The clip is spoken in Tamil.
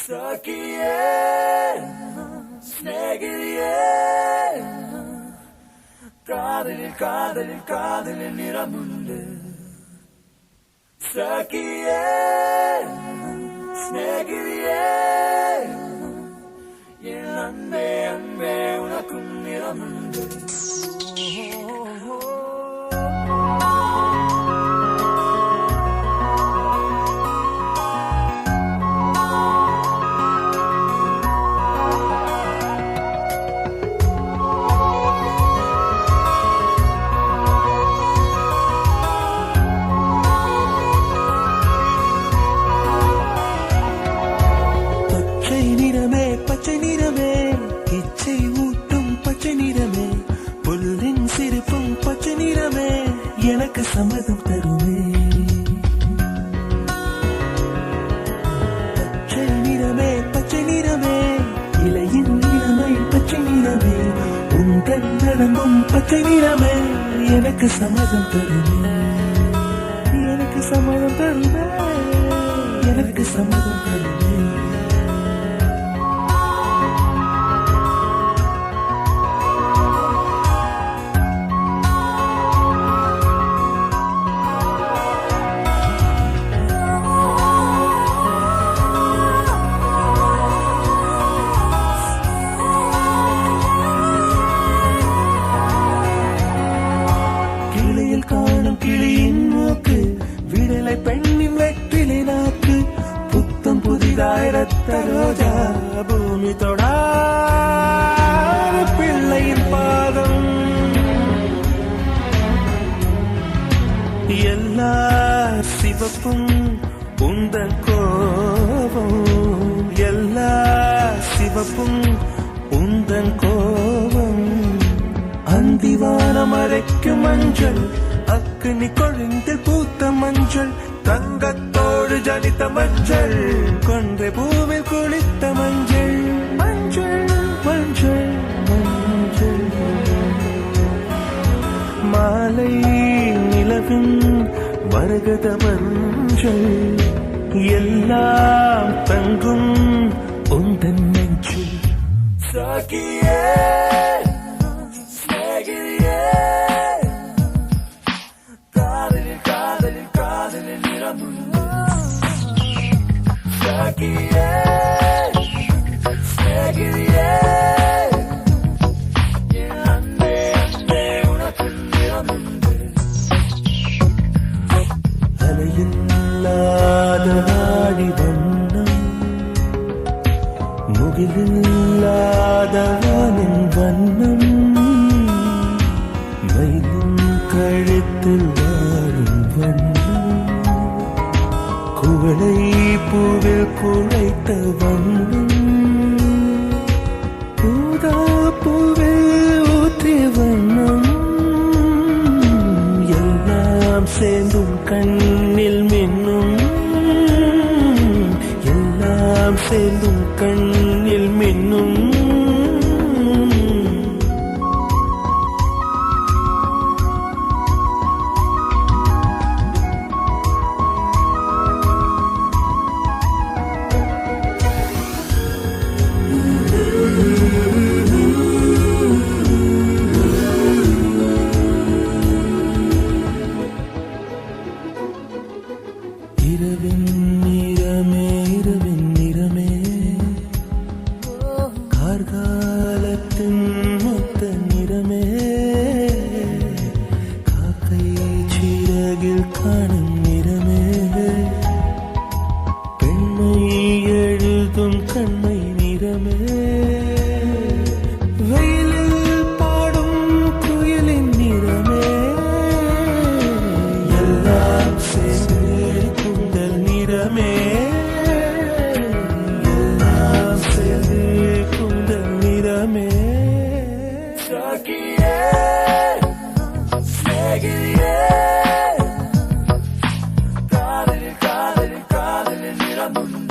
സഖിയേ സ്നേഹിതയേ കാതലിൽ കാതലിൽ കാതലിൽ നിറമുണ്ട് സഖിയേ സ്നേഹിതയേ എൻ അன்பே അன்பே ഉനക്കും നിറമുണ്ട് பச்சை நிறமே இச்சை ஊட்டும் பச்சை நிறமே புல்லின் சிரிப்பும் பச்சை நிறமே எனக்கு சம்மதம் தருமே பச்சை நிறமே இலையின் நிறமை பச்சை நிறமே உங்கள் நடமும் பச்சை நிறமே எனக்கு சம்மதம் தருமே எனக்கு சம்மதம் தருமே எனக்கு சம்மதம் தருமே காணும் கிளியின் மூக்கு விடலை பெண்ணின் வெற்றிலை நாக்கு புத்தம் புதிதாய் ரத்த ரோஜா பூமி தொடா பிள்ளையின் பாதம் எல்லா சிவப்பும் உந்தன் கோபம் எல்லா சிவப்பும் உந்தன் கோபம் அந்திவானம் அரைக்கும் மஞ்சள் அக்னி கொழுந்தில் பூத்த மஞ்சள் தங்கத்தோடு ஜனித்த மஞ்சள் கொன்றை பூவில் குளித்த மஞ்சள் மஞ்சள் மஞ்சள் மஞ்சள் மாலை நிலவின் மரகத மஞ்சள் எல்லாம் தங்கும் உந்தன் நெஞ்சில் சகியே அலையில்லாத ஆடி வண்ணம் முகிலில்லாத வானின் வண்ணம் மயிலின் கழுத்தில் வாழும் வண்ணம் குவளை பூவில் குழைத்த வண்ணம் பூதா பூவில் ஊற்றிய வண்ணம் எல்லாம் சேர்ந்தும் கண்ணில் மின்னும் எல்லாம் சேர்ந்தும் கண்ணில் மின்னும் இரவின் நிறமே கார்காலத்தின் மொத்த நிறமே காக்கை சிறகில் காணும் நிறமே பெண்மை எழுதும் கண்மை நிறமே வெயிலில் பாடும் குயிலின் நிறமே எல்லாம் சேர்ந்து எல்லாம் சேர்ந்து குந்தல் நிறமே சகியே ஸ்நேகிதியே காதலில் காதலில் காதலில் நிறமுண்டு